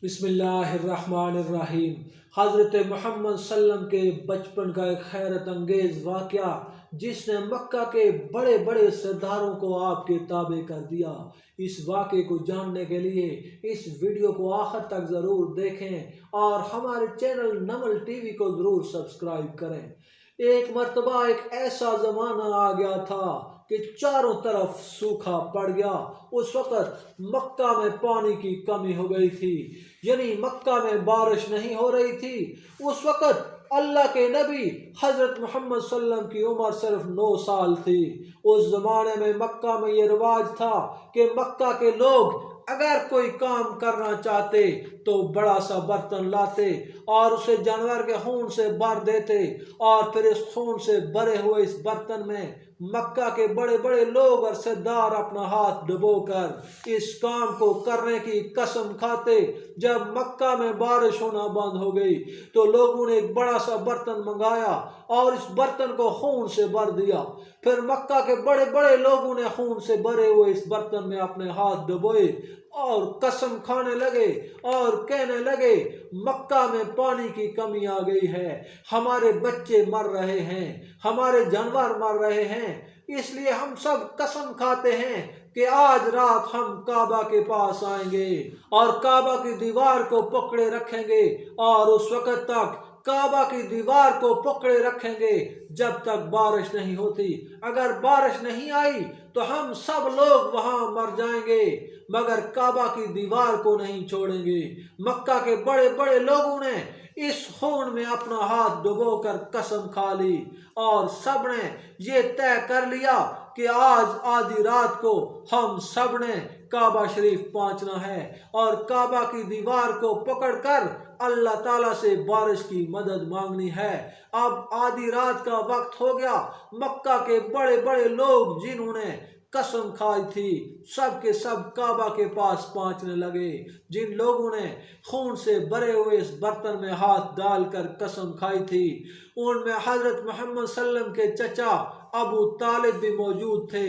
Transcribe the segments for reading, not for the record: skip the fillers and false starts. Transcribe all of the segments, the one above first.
बिस्मिल्लाहिर्रहमानिर्रहीम। हज़रत मोहम्मद सल्लम के बचपन का एक हैरत अंगेज़ वाक़या जिसने मक्का के बड़े बड़े सरदारों को आपके ताबे कर दिया। इस वाक़े को जानने के लिए इस वीडियो को आखिर तक ज़रूर देखें और हमारे चैनल नमल टीवी को ज़रूर सब्सक्राइब करें। एक मर्तबा एक ऐसा ज़माना आ गया था कि चारों तरफ सूखा पड़ गया। उस वक़्त मक्का में पानी की कमी हो गई थी, यानी मक्का में बारिश नहीं हो रही थी। उस वक़्त अल्लाह के नबी हज़रत मोहम्मद सल्लम की उम्र सिर्फ 9 साल थी। उस ज़माने में मक्का में ये रिवाज था कि मक्का के लोग अगर कोई काम करना चाहते तो बड़ा सा बर्तन लाते और उसे जानवर के खून से भर देते और फिर इस खून से भरे हुए इस बर्तन में मक्का के बड़े बड़े लोग और सरदार अपना हाथ डुबोकर इस काम को करने की कसम खाते। जब मक्का में बारिश होना बंद हो गई तो लोगों ने एक बड़ा सा बर्तन मंगाया और इस बर्तन को खून से भर दिया। फिर मक्का के बड़े बड़े लोगों ने खून से भरे हुए इस बर्तन में अपने हाथ डुबोए और कसम खाने लगे और कहने लगे, मक्का में पानी की कमी आ गई है, हमारे बच्चे मर रहे हैं, हमारे जानवर मर रहे हैं, इसलिए हम सब कसम खाते हैं कि आज रात हम काबा के पास आएंगे और काबा की दीवार को पकड़े रखेंगे और उस वक़्त तक काबा की दीवार को पकड़े रखेंगे जब तक बारिश नहीं होती। अगर बारिश नहीं आई तो हम सब लोग वहां मर जाएंगे, मगर काबा की दीवार को नहीं छोड़ेंगे। मक्का के बड़े बड़े लोगों ने इस खून में अपना हाथ डुबोकर कसम खा ली और सब ने ये तय कर लिया कि आज आधी रात को हम सब ने काबा शरीफ पहुंचना है और काबा की दीवार को पकड़कर अल्लाह ताला से बारिश की मदद मांगनी है। अब आधी रात का वक्त हो गया। मक्का के बड़े बड़े लोग जिन्होंने कसम खाई थी सब के सब काबा के पास पहुंचने लगे। जिन लोगों ने खून से भरे हुए इस बर्तन में हाथ डालकर कसम खाई थी उनमें हजरत मोहम्मद सल्लम के चचा अबू तालिब भी मौजूद थे।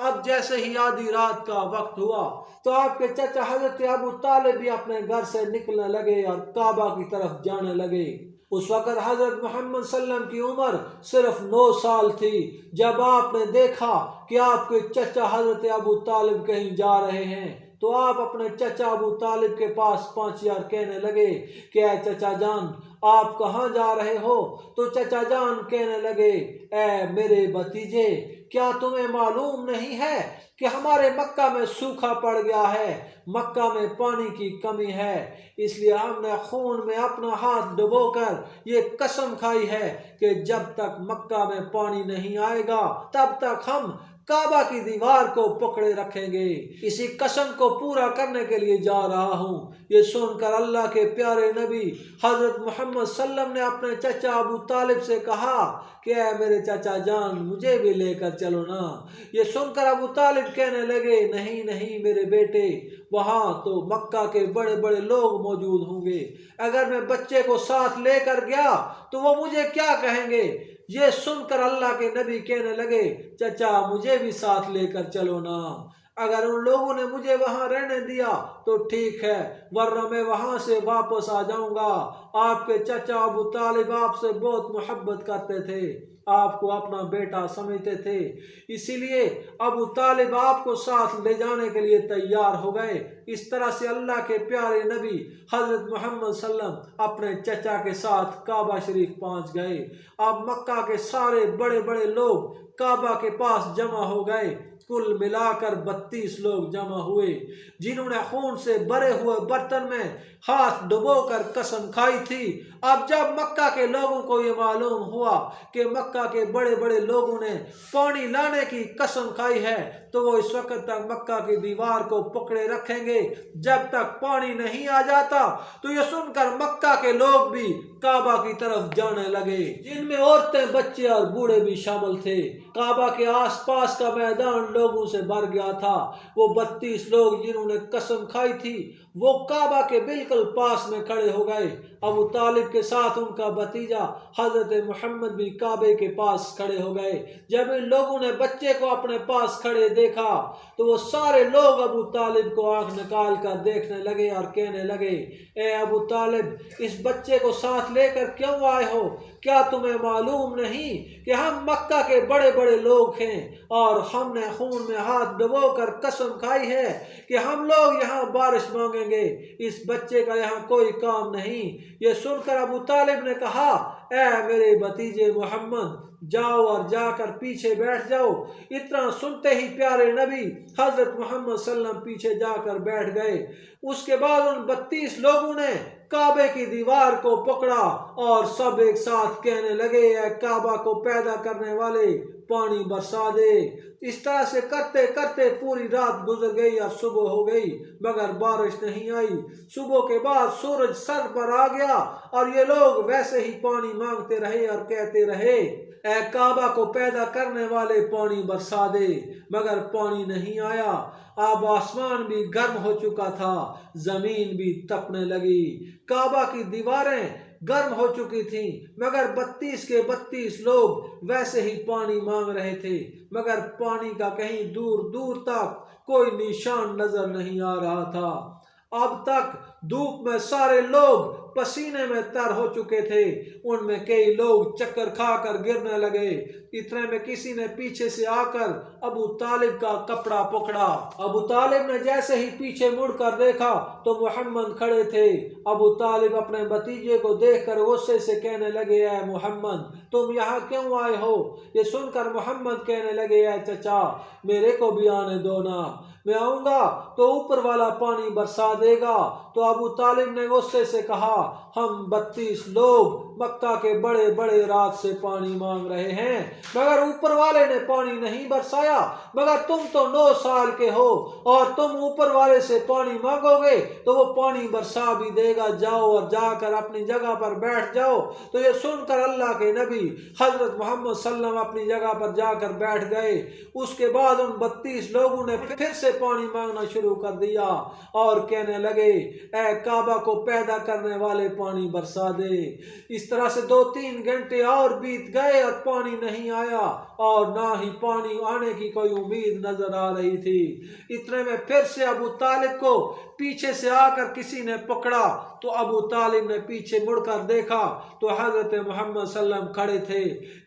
अब जैसे ही आधी रात का वक्त हुआ तो आपके चचा हजरत अबू तालिब भी अपने घर से निकलने लगे और काबा की तरफ जाने लगे। उस वक़्त हजरत मोहम्मद सल्लम की उम्र सिर्फ 9 साल थी। जब आपने देखा कि आपके चचा हजरत अबू तालिब कहीं जा रहे हैं तो आप अपने चचा अबू तालिब के पास पहुंचे और कहने लगे कि ऐ चचा जान, आप कहाँ जा रहे हो? तो चचा जान कहने लगे, ऐ मेरे भतीजे, क्या तुम्हें मालूम नहीं है कि हमारे मक्का में सूखा पड़ गया है, मक्का में पानी की कमी है, इसलिए हमने खून में अपना हाथ डुबोकर ये कसम खाई है कि जब तक मक्का में पानी नहीं आएगा तब तक हम काबा की दीवार को पकड़े रखेंगे। इसी कसम को पूरा करने के लिए जा रहा हूँ। ये सुनकर अल्लाह के प्यारे नबी हजरत मोहम्मद सल्लम ने अपने चचा अबू तालिब से कहा कि ऐ मेरे चाचा जान, मुझे भी लेकर चलो ना। ये सुनकर अबू तालिब कहने लगे, नहीं नहीं मेरे बेटे, वहाँ तो मक्का के बड़े बड़े लोग मौजूद होंगे, अगर मैं बच्चे को साथ लेकर गया तो वो मुझे क्या कहेंगे? ये सुनकर अल्लाह के नबी कहने लगे, चचा मुझे भी साथ लेकर चलो ना। अगर उन लोगों ने मुझे वहां रहने दिया तो ठीक है, वरना मैं वहां से वापस आ जाऊंगा। आपके चचा अबू तालिब आपसे बहुत मोहब्बत करते थे, आपको अपना बेटा समझते थे, इसीलिए अबू तालिब आपको साथ ले जाने के लिए तैयार हो गए। इस तरह से अल्लाह के प्यारे नबी हजरत मोहम्मद सल्लम अपने चचा के साथ काबा शरीफ पहुंच गए। अब मक्का के सारे बड़े बड़े लोग काबा के पास जमा हो गए। कुल मिलाकर 32 लोग जमा हुए जिन्होंने खून से भरे हुए बर्तन में हाथ डुबोकर कसम खाई थी। अब जब मक्का के लोगों को ये मालूम हुआ कि मक्का के बड़े बड़े लोगों ने पानी लाने की कसम खाई है तो वो इस वक्त तक मक्का की दीवार को पकड़े रखेंगे जब तक पानी नहीं आ जाता। तो ये सुनकर मक्का के लोग भी काबा की तरफ जाने लगे, जिनमें औरतें, बच्चे और बूढ़े भी शामिल थे। काबा के आसपास का मैदान लोगों से भर गया था। वो 32 लोग जिन्होंने कसम खाई थी वो काबा के बिल्कुल पास में खड़े हो गए। अबू तालिब के साथ उनका भतीजा हजरत मोहम्मद भी काबे के पास खड़े हो गए। जब इन लोगों ने बच्चे को अपने पास खड़े देखा तो वो सारे लोग अबू तालिब को आंख निकाल कर देखने लगे और कहने लगे, ए अबू तालिब, इस बच्चे को साथ लेकर क्यों आए हो? क्या तुम्हें मालूम नहीं कि हम मक्का के बड़े बड़े लोग हैं और हमने खून में हाथ डुबोकर कसम खाई है कि हम लोग यहाँ बारिश मांगेंगे, इस बच्चे का यहाँ कोई काम नहीं। ये सुनकर अबू तालिब ने कहा, ए मेरे भतीजे मोहम्मद, जाओ और जाकर पीछे बैठ जाओ। इतना सुनते ही प्यारे नबी हजरत मोहम्मद सल्लम पीछे जाकर बैठ गए। उसके बाद उन 32 लोगों ने काबे की दीवार को पकड़ा और सब एक साथ कहने लगे, ऐ काबा को पैदा करने वाले, पानी बरसा दे। इस तरह से करते करते पूरी रात गुजर गई और सुबह हो गई मगर बारिश नहीं आई। सुबह के बाद सूरज सर पर आ गया और ये लोग वैसे ही पानी मांगते रहे और कहते रहे, ऐ काबा को पैदा करने वाले, पानी बरसा दे, मगर पानी नहीं आया। अब आसमान भी गर्म हो चुका था, जमीन भी तपने लगी, काबा की दीवारें गर्म हो चुकी थीं, मगर 32 के 32 लोग वैसे ही पानी मांग रहे थे, मगर पानी का कहीं दूर दूर तक कोई निशान नजर नहीं आ रहा था। अब तक धूप में सारे लोग पसीने में तर हो चुके थे, उनमें कई लोग चक्कर खाकर गिरने लगे। इतने में किसी ने पीछे से आकर अबू तालिब का कपड़ा पकड़ा। अबू तालिब ने जैसे ही पीछे मुड़कर देखा तो मोहम्मद खड़े थे। अबू तालिब अपने भतीजे को देखकर गुस्से से कहने लगे, ऐ मोहम्मद, तुम यहाँ क्यों आए हो? ये सुनकर मोहम्मद कहने लगे, ऐ चचा, मेरे को भी आने दो ना, मैं आऊंगा तो ऊपर वाला पानी बरसा देगा। तो अबू तालिब ने गुस्से से कहा, हम 32 लोग मक्का के बड़े बड़े रात से पानी मांग रहे हैं मगर ऊपर वाले ने पानी नहीं बरसाया, मगर तुम तो 9 साल के हो और तुम ऊपर वाले से पानी मांगोगे तो वो पानी बरसा भी देगा, जाओ और जाकर अपनी जगह पर बैठ जाओ। तो ये सुनकर अल्लाह के नबी हजरत मोहम्मद सल्लम अपनी जगह पर जाकर बैठ गए। उसके बाद उन 32 लोगों ने फिर से पानी मांगना शुरू कर दिया और कहने लगे, ऐ काबा को पैदा करने वाले, पानी बरसा दे। इस तरह से 2-3 घंटे और बीत गए और पानी नहीं आया और ना ही पानी आने की कोई उम्मीद नजर आ रही थी। इतने में फिर से अबू तालिब को पीछे से आकर किसी ने पकड़ा। तो अबू तालिब ने पीछे मुड़कर देखा तो हजरत मोहम्मद सल्लम खड़े थे।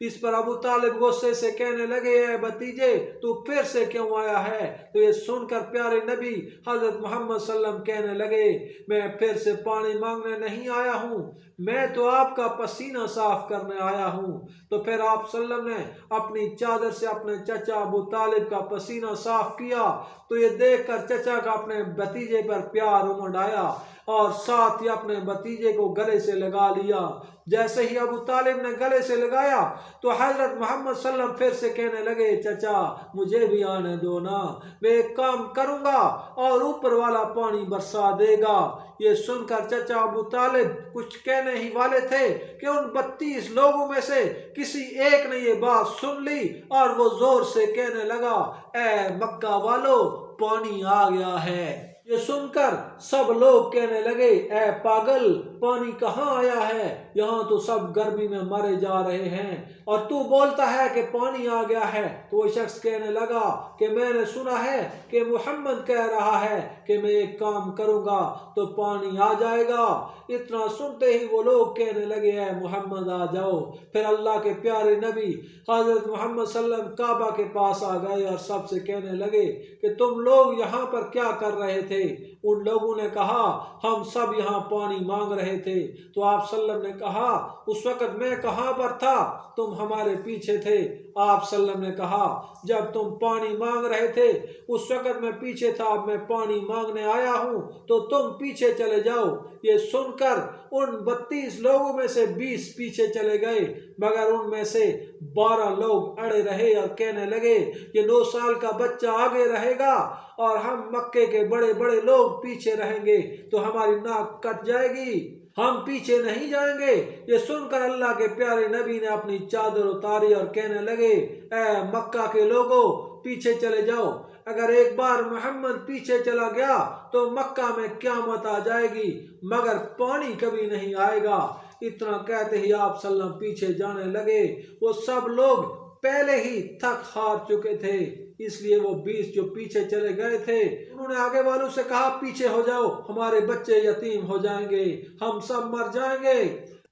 इस पर अबू तालिब गुस्से से कहने लगे, ऐ भतीजे, तू फिर से क्यों आया है? तो ये सुनकर प्यारे नबी हजरत मोहम्मद सल्लम कहने लगे, मैं फिर से पानी मांगने नहीं आया हूँ, मैं तो आपका पसीना साफ करने आया हूँ। तो फिर आप सल्लम ने अपनी चादर से अपने चचा अबू तालिब का पसीना साफ किया। तो ये देखकर चचा का अपने भतीजे पर प्यार उमड़ आया और साथ ही अपने भतीजे को गले से लगा लिया। जैसे ही अबू तालिब ने गले से लगाया तो हजरत मोहम्मद सल्लम फिर से कहने लगे, चचा, मुझे भी आने दो ना, मैं एक काम करूंगा और ऊपर वाला पानी बरसा देगा। ये सुनकर चचा अबू तालिब कुछ कहने ही वाले थे कि उन 32 लोगों में से किसी एक ने ये बात सुन ली और वो जोर से कहने लगा, ऐ मक्का वालों, पानी आ गया है। ये सुनकर सब लोग कहने लगे, ऐ पागल, पानी कहाँ आया है? यहाँ तो सब गर्मी में मरे जा रहे हैं और तू बोलता है कि पानी आ गया है। तो वो शख्स कहने लगा कि मैंने सुना है कि मोहम्मद कह रहा है कि मैं एक काम करूंगा तो पानी आ जाएगा। इतना सुनते ही वो लोग कहने लगे, ऐ मोहम्मद, आ जाओ। फिर अल्लाह के प्यारे नबी हजरत मोहम्मद सल्लम काबा के पास आ गए और सबसे कहने लगे कि तुम लोग यहाँ पर क्या कर रहे थे? उन लोगों ने कहा, हम सब यहाँ पानी मांग रहे थे। तो आप सल्लम ने कहा, उस वक़्त मैं कहाँ पर था? तुम हमारे पीछे थे। आप सल्लम ने कहा, जब तुम पानी मांग रहे थे उस वक़्त मैं पीछे था, अब मैं पानी मांगने आया हूँ तो तुम पीछे चले जाओ। ये सुनकर उन 32 लोगों में से 20 पीछे चले गए मगर उनमें से 12 लोग अड़े रहे और कहने लगे, ये 9 साल का बच्चा आगे रहेगा और हम मक्के के बड़े बड़े लोग पीछे रहेंगे तो हमारी नाक कट जाएगी, हम पीछे नहीं जाएंगे। ये सुनकर अल्लाह के प्यारे नबी ने अपनी चादर उतारी और कहने लगे, ए मक्का के लोगों, पीछे चले जाओ। अगर एक बार मोहम्मद पीछे चला गया तो मक्का में क़यामत आ जाएगी, मगर पानी कभी नहीं आएगा। इतना कहते ही आप सल्लम पीछे जाने लगे। वो सब लोग पहले ही थक हार चुके थे, इसलिए वो 20 जो पीछे चले गए थे उन्होंने आगे वालों से कहा, पीछे हो जाओ, हमारे बच्चे यतीम हो जाएंगे, हम सब मर जाएंगे।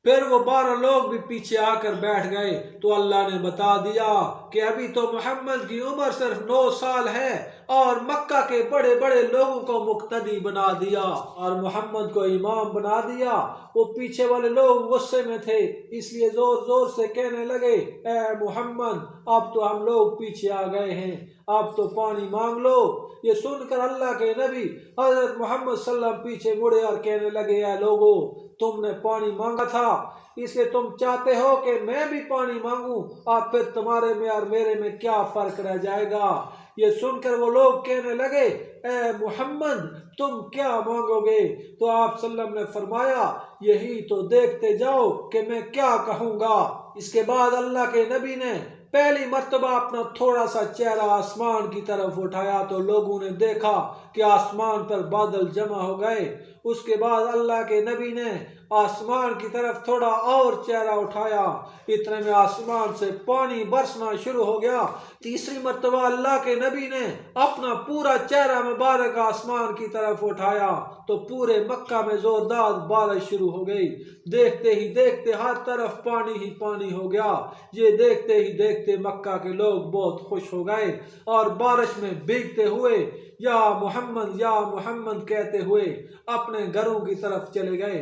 फिर वो 12 लोग भी पीछे आकर बैठ गए। तो अल्लाह ने बता दिया कि अभी तो मोहम्मद की उम्र सिर्फ 9 साल है और मक्का के बड़े बड़े लोगों को मुक्तदी बना दिया और मोहम्मद को इमाम बना दिया। वो पीछे वाले लोग गुस्से में थे, इसलिए जोर जोर से कहने लगे, ए मोहम्मद, अब तो हम लोग पीछे आ गए हैं, अब तो पानी मांग लो। ये सुनकर अल्लाह के नबी हजरत मोहम्मद सल्लल्लाहु अलैहि वसल्लम पीछे मुड़े और कहने लगे, ए लोगो, तुमने पानी मांगा था, इसलिए तुम चाहते हो कि मैं भी पानी मांगूं, अब फिर तुम्हारे में और मेरे में क्या फर्क रह जाएगा। ये सुनकर वो लोग कहने लगे, ए मोहम्मद, तुम क्या मांगोगे? तो आप सल्लम ने फरमाया, यही तो देखते जाओ कि मैं क्या कहूँगा। इसके बाद अल्लाह के नबी ने पहली मर्तबा अपना थोड़ा सा चेहरा आसमान की तरफ उठाया तो लोगों ने देखा कि आसमान पर बादल जमा हो गए। उसके बाद अल्लाह के नबी ने आसमान की तरफ थोड़ा और चेहरा उठाया, इतने में आसमान से पानी बरसना शुरू हो गया। तीसरी मर्तबा अल्लाह के नबी ने अपना पूरा चेहरा मुबारक आसमान की तरफ उठाया तो पूरे मक्का में जोरदार बारिश शुरू हो गई। देखते ही देखते हर तरफ पानी ही पानी हो गया। ये देखते ही देखते मक्का के लोग बहुत खुश हो गए और बारिश में भीगते हुए या मोहम्मद कहते हुए अपने घरों की तरफ चले गए।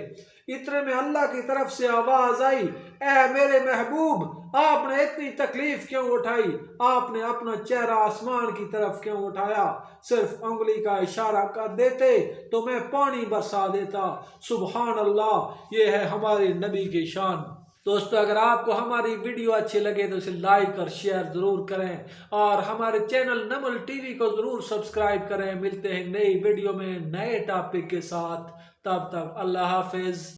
इतने में अल्लाह की तरफ से आवाज आई, ए मेरे महबूब, आपने इतनी तकलीफ क्यों उठाई? आपने अपना चेहरा आसमान की तरफ क्यों उठाया? सिर्फ उंगली का इशारा कर देते तो मैं पानी बरसा देता। सुभान अल्लाह, ये है हमारे नबी की शान। दोस्तों, अगर आपको हमारी वीडियो अच्छी लगे तो इसे लाइक और शेयर ज़रूर करें और हमारे चैनल नमल टीवी को ज़रूर सब्सक्राइब करें। मिलते हैं नई वीडियो में नए टॉपिक के साथ, तब तक अल्लाह हाफिज़।